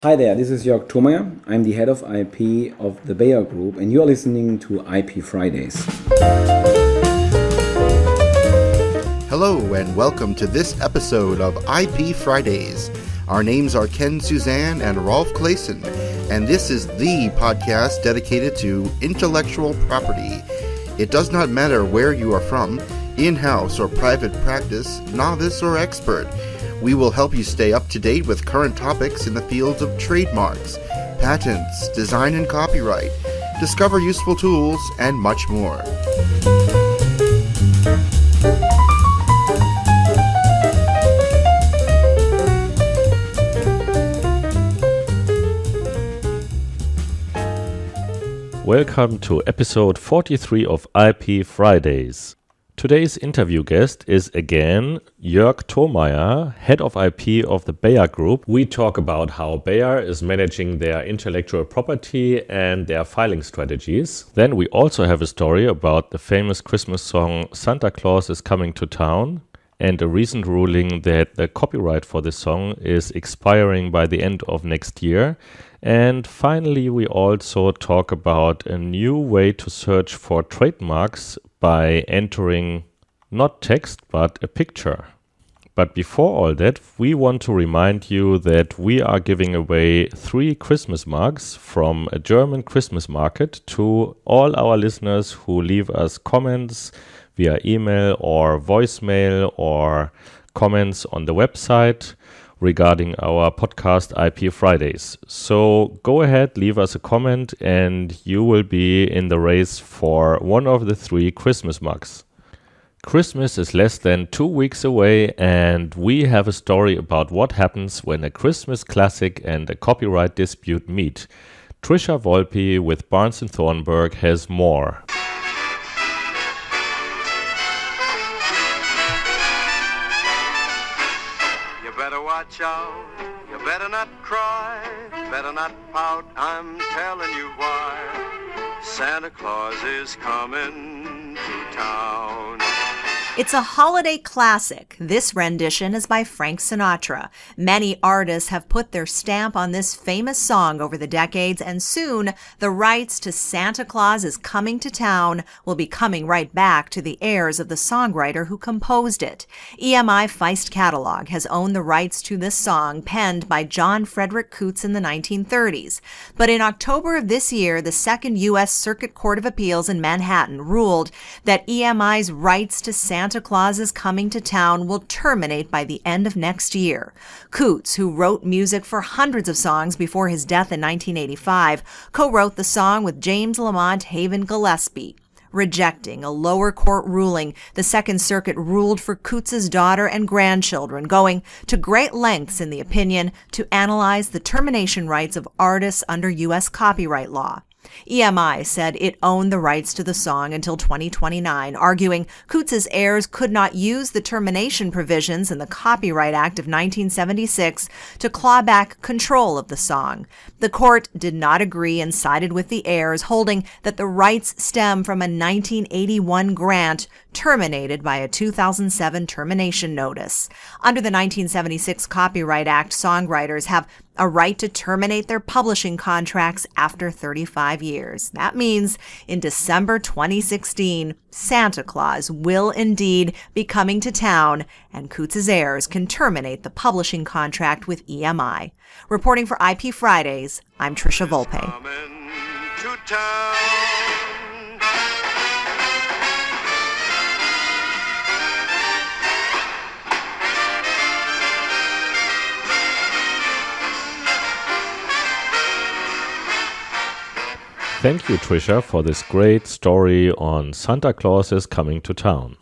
Hi there, this is Joerg Thomaier. I'm the head of IP of the Bayer Group, and you're listening to IP Fridays. Hello, and welcome to this episode of IP Fridays. Our names are Ken Suzanne and Rolf Claessen, and this is the podcast dedicated to intellectual property. It does not matter where you are from, in-house or private practice, novice or expert. We will help you stay up to date with current topics in the fields of trademarks, patents, design and copyright, discover useful tools, and much more. Welcome to episode 43 of IP Fridays. Today's interview guest is again Joerg Thomaier, head of IP of the Bayer Group. We talk about how Bayer is managing their intellectual property and their filing strategies. Then we also have a story about the famous Christmas song Santa Claus is Coming to Town and a recent ruling that the copyright for this song is expiring by the end of next year. And finally, we also talk about a new way to search for trademarks by entering not text, but a picture. But before all that, we want to remind you that we are giving away 3 Christmas mugs from a German Christmas market to all our listeners who leave us comments via email or voicemail or comments on the website regarding our podcast IP Fridays. So go ahead, leave us a comment, and you will be in the race for one of the 3 Christmas mugs. Christmas is less than 2 weeks away, and we have a story about what happens when a Christmas classic and a copyright dispute meet. Trisha Volpe with Barnes & Thornburg has more. Watch out, you better not cry, better not pout, I'm telling you why. Santa Claus is coming to town. It's a holiday classic. This rendition is by Frank Sinatra. Many artists have put their stamp on this famous song over the decades, and soon the rights to Santa Claus is Coming to Town will be coming right back to the heirs of the songwriter who composed it. EMI Feist Catalog has owned the rights to this song, penned by John Frederick Coots in the 1930s. But in October of this year, the Second U.S. Circuit Court of Appeals in Manhattan ruled that EMI's rights to Santa Claus is Coming to Town will terminate by the end of next year. Coots, who wrote music for hundreds of songs before his death in 1985, co-wrote the song with James Lamont Haven Gillespie. Rejecting a lower court ruling, the Second Circuit ruled for Coots's daughter and grandchildren, going to great lengths in the opinion to analyze the termination rights of artists under U.S. copyright law. EMI said it owned the rights to the song until 2029, arguing Coots's heirs could not use the termination provisions in the Copyright Act of 1976 to claw back control of the song. The court did not agree and sided with the heirs, holding that the rights stem from a 1981 grant terminated by a 2007 termination notice. Under the 1976 Copyright Act, songwriters have a right to terminate their publishing contracts after 35 years. That means in December 2016, Santa Claus will indeed be coming to town, and Coots's heirs can terminate the publishing contract with EMI. Reporting for IP Fridays, I'm Trisha Volpe. Thank you, Trisha, for this great story on Santa Claus is Coming to Town.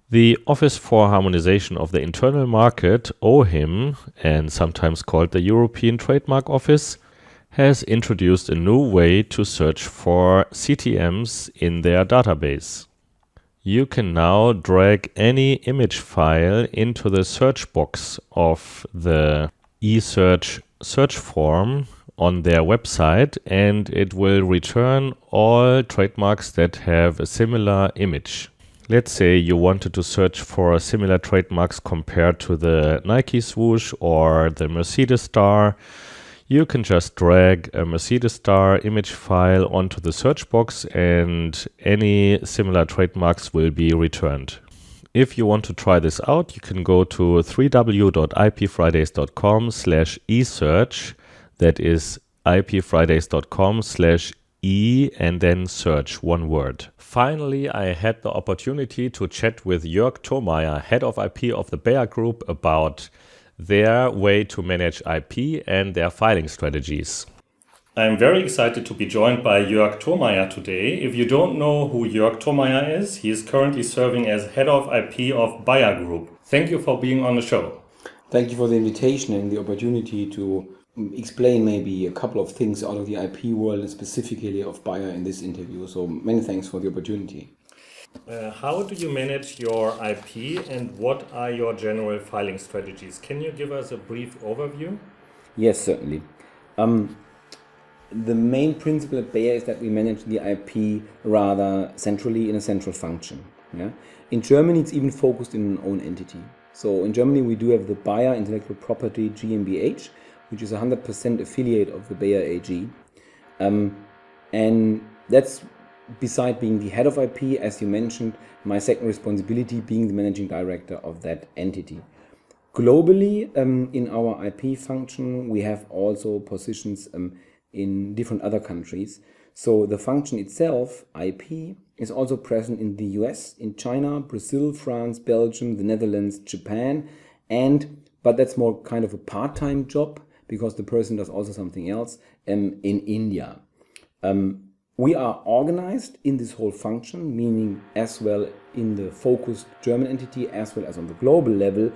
The Office for Harmonization of the Internal Market, OHIM, and sometimes called the European Trademark Office, has introduced a new way to search for CTMs in their database. You can now drag any image file into the search box of the eSearch search form on their website, and it will return all trademarks that have a similar image. Let's say you wanted to search for similar trademarks compared to the Nike swoosh or the Mercedes star. You can just drag a Mercedes star image file onto the search box and any similar trademarks will be returned. If you want to try this out, you can go to www.ipfridays.com/esearch. That is ipfridays.com/e and then search, one word. Finally, I had the opportunity to chat with Joerg Thomaier, head of IP of the Bayer Group, about their way to manage IP and their filing strategies. I'm very excited to be joined by Joerg Thomaier today. If you don't know who Joerg Thomaier is, he is currently serving as head of IP of Bayer Group. Thank you for being on the show. Thank you for the invitation and the opportunity to explain maybe a couple of things out of the IP world and specifically of Bayer in this interview. So many thanks for the opportunity. How do you manage your IP and what are your general filing strategies? Can you give us a brief overview? Yes, certainly. The main principle at Bayer is that we manage the IP rather centrally in a central function. Yeah? In Germany, it's even focused in an own entity. So in Germany, we do have the Bayer Intellectual Property GmbH, which is a 100% affiliate of the Bayer AG. And that's, beside being the head of IP, as you mentioned, my second responsibility being the managing director of that entity. Globally, in our IP function, we have also positions in different other countries. So the function itself, IP, is also present in the US, in China, Brazil, France, Belgium, the Netherlands, Japan, but that's more kind of a part-time job because the person does also something else in India. We are organized in this whole function, meaning as well in the focused German entity as well as on the global level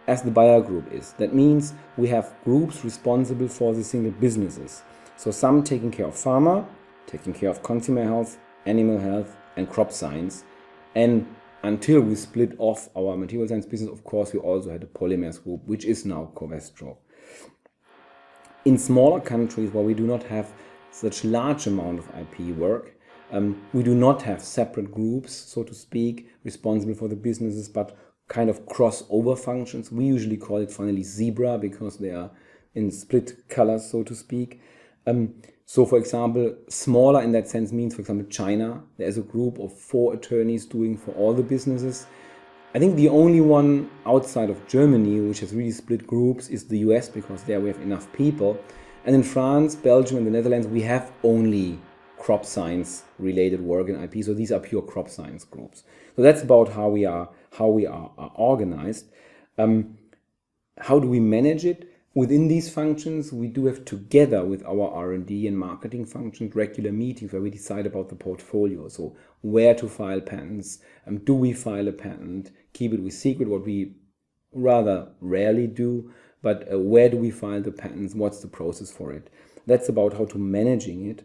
as the Bayer Group is. That means we have groups responsible for the single businesses. So some taking care of pharma, taking care of consumer health, animal health and crop science. And until we split off our material science business, of course, we also had a polymers group, which is now Covestro. In smaller countries where we do not have such large amount of IP work, we do not have separate groups, so to speak, responsible for the businesses, but kind of crossover functions. We usually call it finally zebra because they are in split colors, so to speak. So, for example, smaller in that sense means, for example, China. There's a group of 4 attorneys doing for all the businesses. I think the only one outside of Germany which has really split groups is the US because there we have enough people. And in France, Belgium and the Netherlands, we have only crop science related work in IP. So these are pure crop science groups. So that's about how we are organized. How do we manage it? Within these functions, we do have, together with our R&D and marketing functions, regular meetings where we decide about the portfolio. So where to file patents, do we file a patent, keep it with secret, what we rather rarely do, but where do we file the patents, what's the process for it. That's about how to managing it.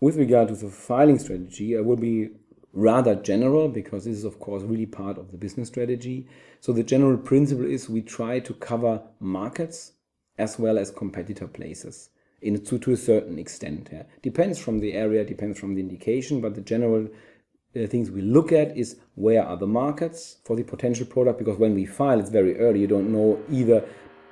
With regard to the filing strategy, I will be rather general because this is of course really part of the business strategy. So the general principle is we try to cover markets as well as competitor places to a certain extent. Yeah. Depends from the area, depends from the indication, but the general things we look at is where are the markets for the potential product, because when we file it's very early, you don't know either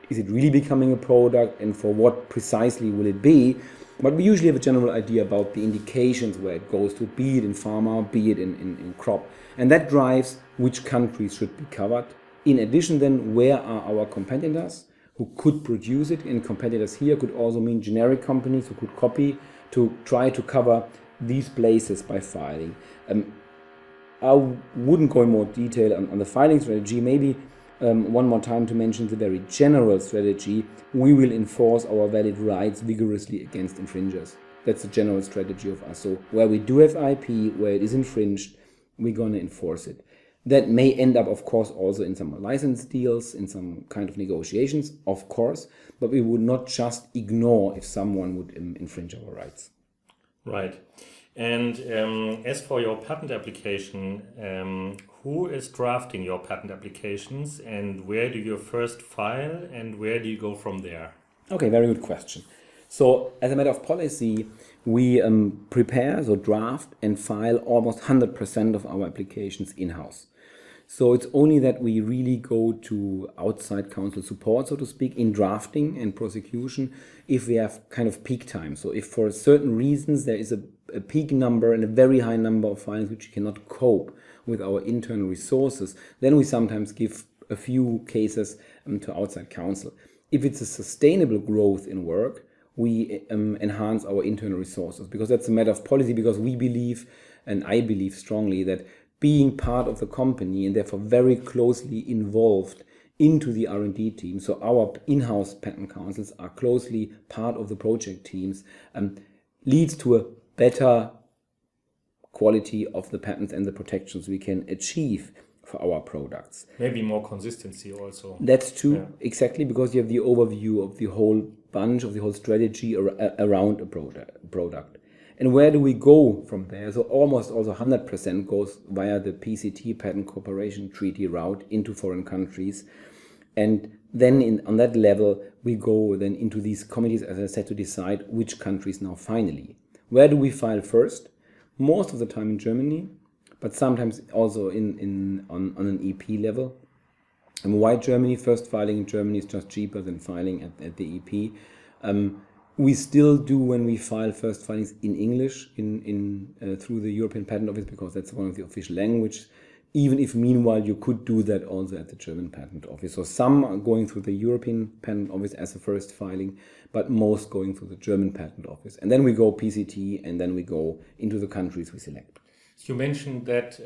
is it really becoming a product and for what precisely will it be. But we usually have a general idea about the indications where it goes to, be it in pharma, be it in crop. And that drives which countries should be covered. In addition then, where are our competitors who could produce it? And competitors here could also mean generic companies who could copy, to try to cover these places by filing. I wouldn't go in more detail on the filing strategy. Maybe one more time to mention the very general strategy. We will enforce our valid rights vigorously against infringers. That's the general strategy of us. So where we do have IP, where it is infringed, we're going to enforce it. That may end up, of course, also in some license deals, in some kind of negotiations, of course, but we would not just ignore if someone would infringe our rights. Right. And as for your patent application, who is drafting your patent applications and where do you first file and where do you go from there? Okay, very good question. So as a matter of policy, we prepare, so draft and file almost 100% of our applications in-house. So it's only that we really go to outside counsel support, so to speak, in drafting and prosecution if we have kind of peak time. So if for certain reasons there is a peak number and a very high number of filings which we cannot cope with our internal resources, then we sometimes give a few cases to outside counsel. If it's a sustainable growth in work, we enhance our internal resources, because that's a matter of policy, because we believe, and I believe strongly, that being part of the company and therefore very closely involved into the R&D team, so our in-house patent counsels are closely part of the project teams, leads to a better quality of the patents and the protections we can achieve for our products. Maybe more consistency also. That's true, exactly, because you have the overview of the whole bunch, of the whole strategy around a product. And where do we go from there? So almost also 100% goes via the PCT, Patent Cooperation Treaty route into foreign countries. And then on that level, we go then into these committees, as I said, to decide which countries now finally. Where do we file first? Most of the time in Germany, but sometimes also on an EP level. And why Germany? First filing in Germany is just cheaper than filing at the EP. We still do, when we file first filings in English through the European Patent Office, because that's one of the official language, even if meanwhile you could do that also at the German Patent Office. So some are going through the European Patent Office as a first filing, but most going through the German Patent Office. And then we go PCT, and then we go into the countries we select. You mentioned that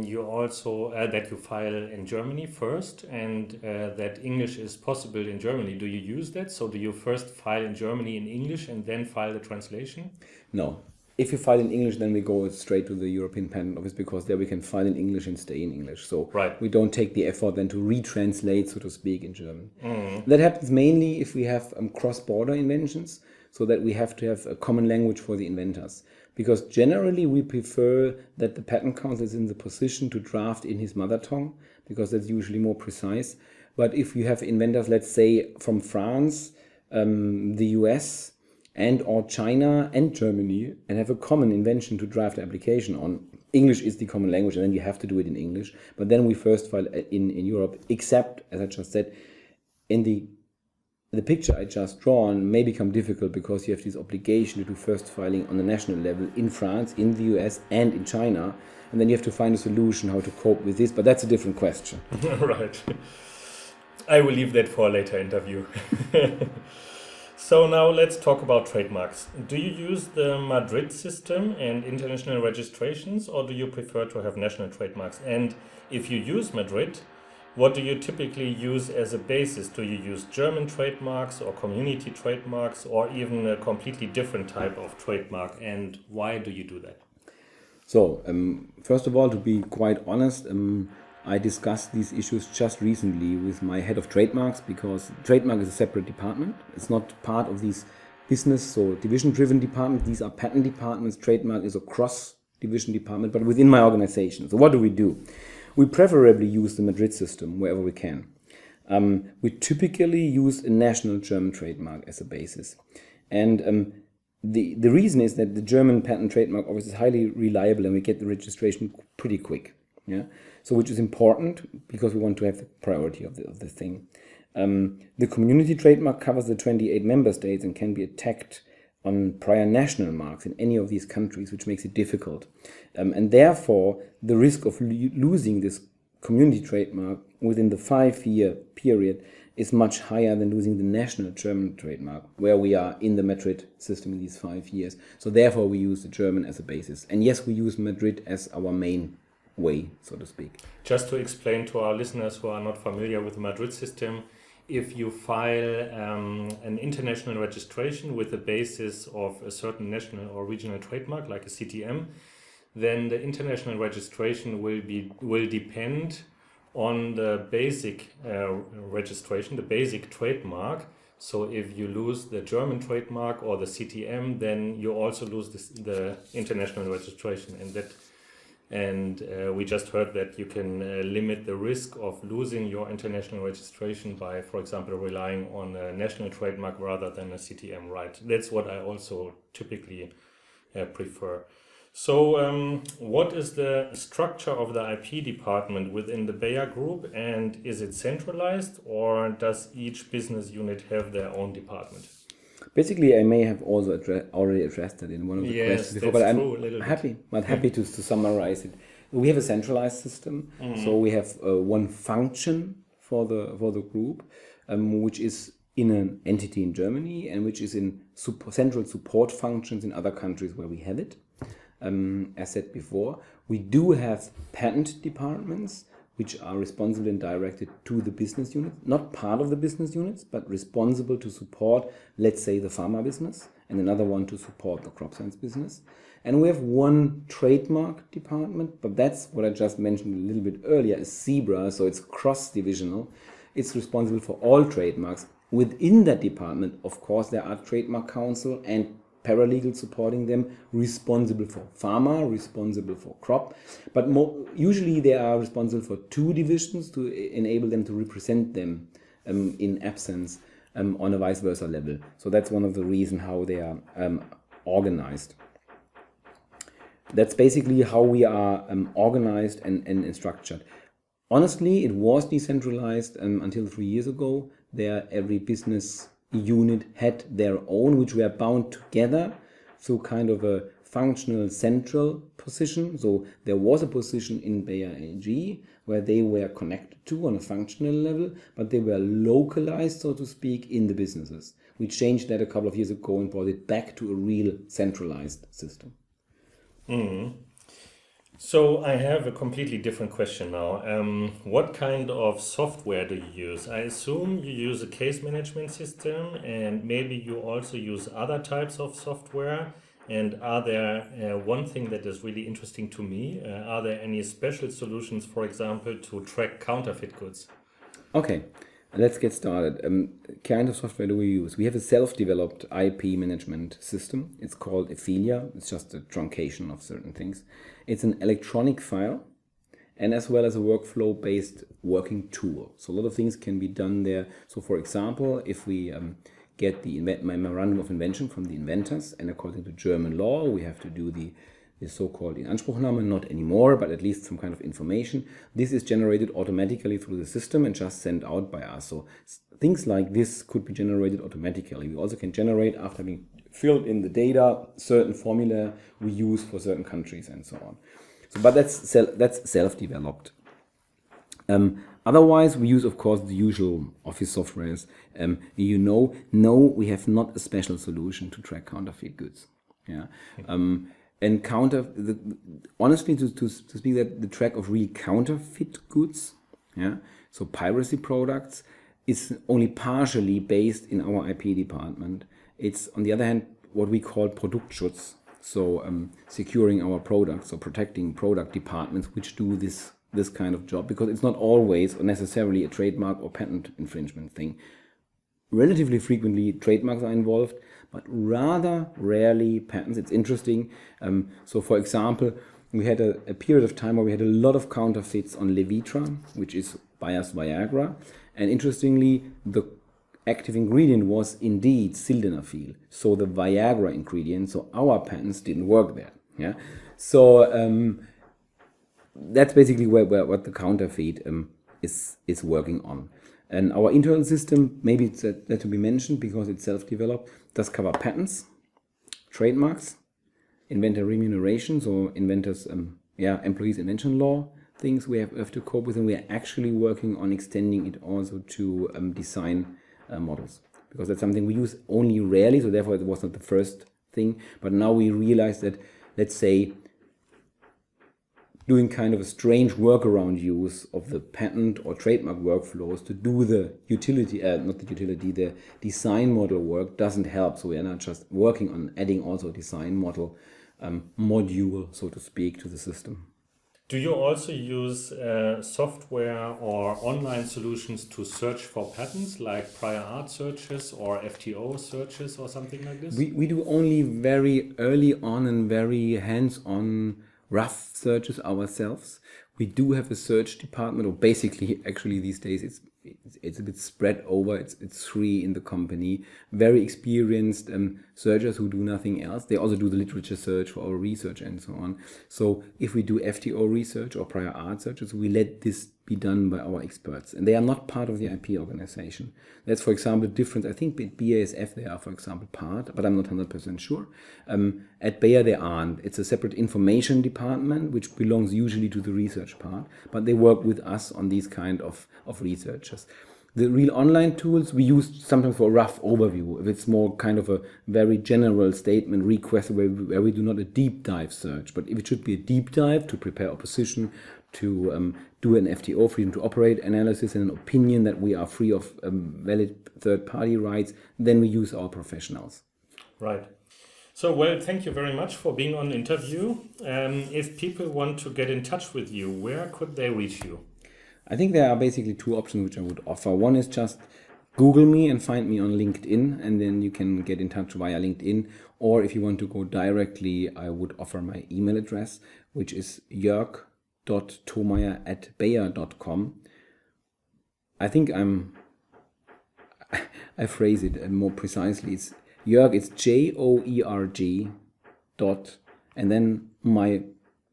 you also that you file in Germany first, and that English is possible in Germany. Do you use that? So do you first file in Germany in English and then file the translation? No. If you file in English, then we go straight to the European Patent Office, because there we can file in English and stay in English. So we don't take the effort then to retranslate, so to speak, in German. That happens mainly if we have cross-border inventions, so that we have to have a common language for the inventors. Because generally we prefer that the patent counsel is in the position to draft in his mother tongue, because that's usually more precise. But if you have inventors, let's say from France, the US, and or China and Germany, and have a common invention to draft the application on, English is the common language, and then you have to do it in English. But then we first file in Europe, except, as I just said, in the picture I just drawn may become difficult, because you have this obligation to do first filing on the national level in France, in the US, and in China. And then you have to find a solution how to cope with this, but that's a different question. Right. I will leave that for a later interview. So now let's talk about trademarks. Do you use the Madrid system and international registrations, or do you prefer to have national trademarks? And if you use Madrid, what do you typically use as a basis? Do you use German trademarks or community trademarks, or even a completely different type of trademark? And why do you do that? So, first of all, to be quite honest, I discussed these issues just recently with my head of trademarks, because trademark is a separate department. It's not part of these business or division-driven departments. These are patent departments. Trademark is a cross-division department, but within my organization. So what do? We preferably use the Madrid system wherever we can. We typically use a national German trademark as a basis. And the reason is that the German Patent Trademark Office is highly reliable, and we get the registration pretty quick. Yeah, so which is important, because we want to have the priority of the thing. The community trademark covers the 28 member states and can be attacked on prior national marks in any of these countries, which makes it difficult. And therefore, the risk of losing this community trademark within the 5-year period is much higher than losing the national German trademark, where we are in the Madrid system in these 5 years. So therefore, we use the German as a basis. And yes, we use Madrid as our main way, so to speak. Just to explain to our listeners who are not familiar with the Madrid system, if you file an international registration with the basis of a certain national or regional trademark, like a CTM, then the international registration will depend on the basic registration, the basic trademark. So if you lose the German trademark or the CTM, then you also lose the international registration, and we just heard that you can limit the risk of losing your international registration by, for example, relying on a national trademark rather than a CTM, right? That's what I also typically prefer. So, what is the structure of the IP department within the Bayer Group, and is it centralized, or does each business unit have their own department? Basically, I may have also already addressed that in one of the questions before, but I'm happy to summarize it. We have a centralized system, so we have one function for the group, which is in an entity in Germany and which is in central support functions in other countries where we have it. As said before, we do have patent departments which are responsible and directed to the business unit, not part of the business units, but responsible to support, let's say, the pharma business, and another one to support the crop science business. And we have one trademark department, but that's what I just mentioned a little bit earlier, is Zebra, so it's cross-divisional. It's responsible for all trademarks. Within that department, of course, there are trademark counsel and paralegal supporting them, responsible for pharma, responsible for crop, but usually they are responsible for two divisions to enable them to represent them in absence on a vice versa level. So that's one of the reasons how they are organized. That's basically how we are organized and structured. Honestly, it was decentralized until 3 years ago. There, every business unit had their own, which were bound together, so kind of a functional central position. So there was a position in Bayer AG where they were connected to on a functional level, but they were localized, so to speak, in the businesses. We changed that a couple of years ago and brought it back to a real centralized system. So I have a completely different question now. What kind of software do you use? I assume you use a case management system, and maybe you also use other types of software. And are there one thing that is really interesting to me? Are there any special solutions, for example, to track counterfeit goods? Okay, let's get started. Kind of software do we use? We have a self-developed IP management system. It's called Ophelia. It's just a truncation of certain things. It's an electronic file and as well as a workflow-based working tool. So a lot of things can be done there. So for example, if we get the memorandum of invention from the inventors, and according to German law, we have to do the so-called Inanspruchnahme, not anymore, but at least some kind of information. This is generated automatically through the system and just sent out by us. So things like this could be generated automatically. We also can generate, after having filled in the data, certain formula we use for certain countries and so on. So, but that's self-developed. Otherwise, we use, of course, the usual office softwares. No, we have not a special solution to track counterfeit goods. Yeah. And honestly, to speak that the track of really counterfeit goods, yeah, so piracy products, is only partially based in our IP department. It's, on the other hand, what we call Produktschutz, so securing our products or protecting product departments which do this kind of job, because it's not always or necessarily a trademark or patent infringement thing. Relatively frequently, trademarks are involved, but rather rarely patents. It's interesting. So, for example, we had a period of time where we had a lot of counterfeits on Levitra, which is Bayer's Viagra. And interestingly, the active ingredient was indeed sildenafil, so the Viagra ingredient. So our patents didn't work there. Yeah. So that's basically what the counterfeit is working on. And our internal system, maybe it's that to be mentioned because it's self-developed, does cover patents, trademarks, inventor remuneration, so inventors, employees invention law things we have to cope with, and we are actually working on extending it also to design models, because that's something we use only rarely, so therefore it was not the first thing. But now we realize that, let's say, doing kind of a strange workaround use of the patent or trademark workflows to do the the design model work doesn't help. So we are not just working on adding also a design model module, so to speak, to the system. Do you also use software or online solutions to search for patents, like prior art searches or FTO searches or something like this? We do only very early on and very hands-on rough searches ourselves. We do have a search department, or basically, actually these days, it's it's a bit spread over. It's 3 in the company, very experienced searchers who do nothing else. They also do the literature search for our research and so on. So if we do FTO research or prior art searches, we let this be done by our experts, and they are not part of the IP organization. That's, for example, different. I think at BASF they are, for example, part, but I'm not 100% sure. At Bayer they aren't. It's a separate information department which belongs usually to the research part, but they work with us on these kind of researchers. The real online tools we use sometimes for a rough overview. If it's more kind of a very general statement request where we do not a deep dive search, but if it should be a deep dive to prepare opposition, to do an FTO, freedom to operate analysis, and an opinion that we are free of valid third-party rights, then we use our professionals. Right. So, well, thank you very much for being on the interview. If people want to get in touch with you, where could they reach you? I think there are basically 2 options which I would offer. One is just Google me and find me on LinkedIn, and then you can get in touch via LinkedIn. Or if you want to go directly, I would offer my email address, which is joerg.thomaier@bayer.com. I think I phrase it more precisely. It's Joerg, it's JOERG dot, and then my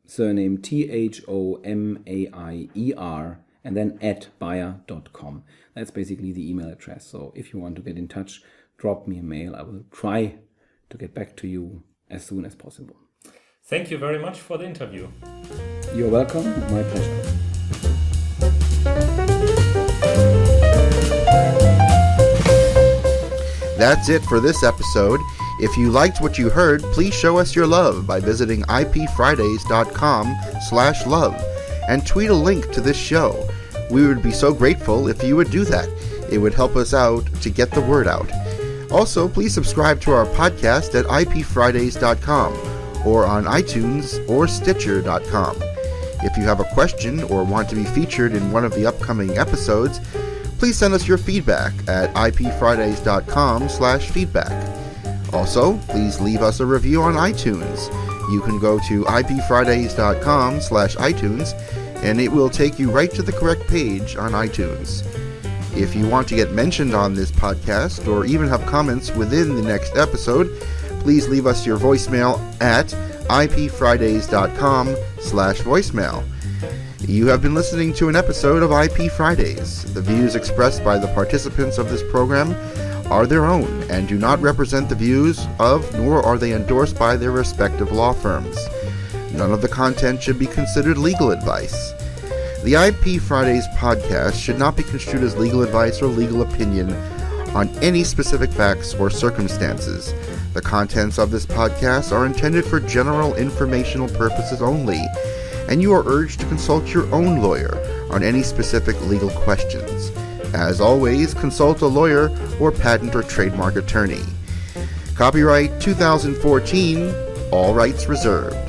surname THOMAIER, and then @bayer.com. That's basically the email address. So if you want to get in touch, drop me a mail. I will try to get back to you as soon as possible. Thank you very much for the interview. You're welcome. My pleasure. That's it for this episode. If you liked what you heard, please show us your love by visiting ipfridays.com/love and tweet a link to this show. We would be so grateful if you would do that. It would help us out to get the word out. Also, please subscribe to our podcast at ipfridays.com or on iTunes or Stitcher.com. If you have a question or want to be featured in one of the upcoming episodes, please send us your feedback at ipfridays.com/feedback. Also, please leave us a review on iTunes. You can go to ipfridays.com/iTunes and it will take you right to the correct page on iTunes. If you want to get mentioned on this podcast or even have comments within the next episode, please leave us your voicemail at ipfridays.com/voicemail. You have been listening to an episode of IP Fridays. The views expressed by the participants of this program are their own and do not represent the views of, nor are they endorsed by their respective law firms. None of the content should be considered legal advice. The IP Fridays podcast should not be construed as legal advice or legal opinion on any specific facts or circumstances. The contents of this podcast are intended for general informational purposes only, and you are urged to consult your own lawyer on any specific legal questions. As always, consult a lawyer or patent or trademark attorney. Copyright 2014, all rights reserved.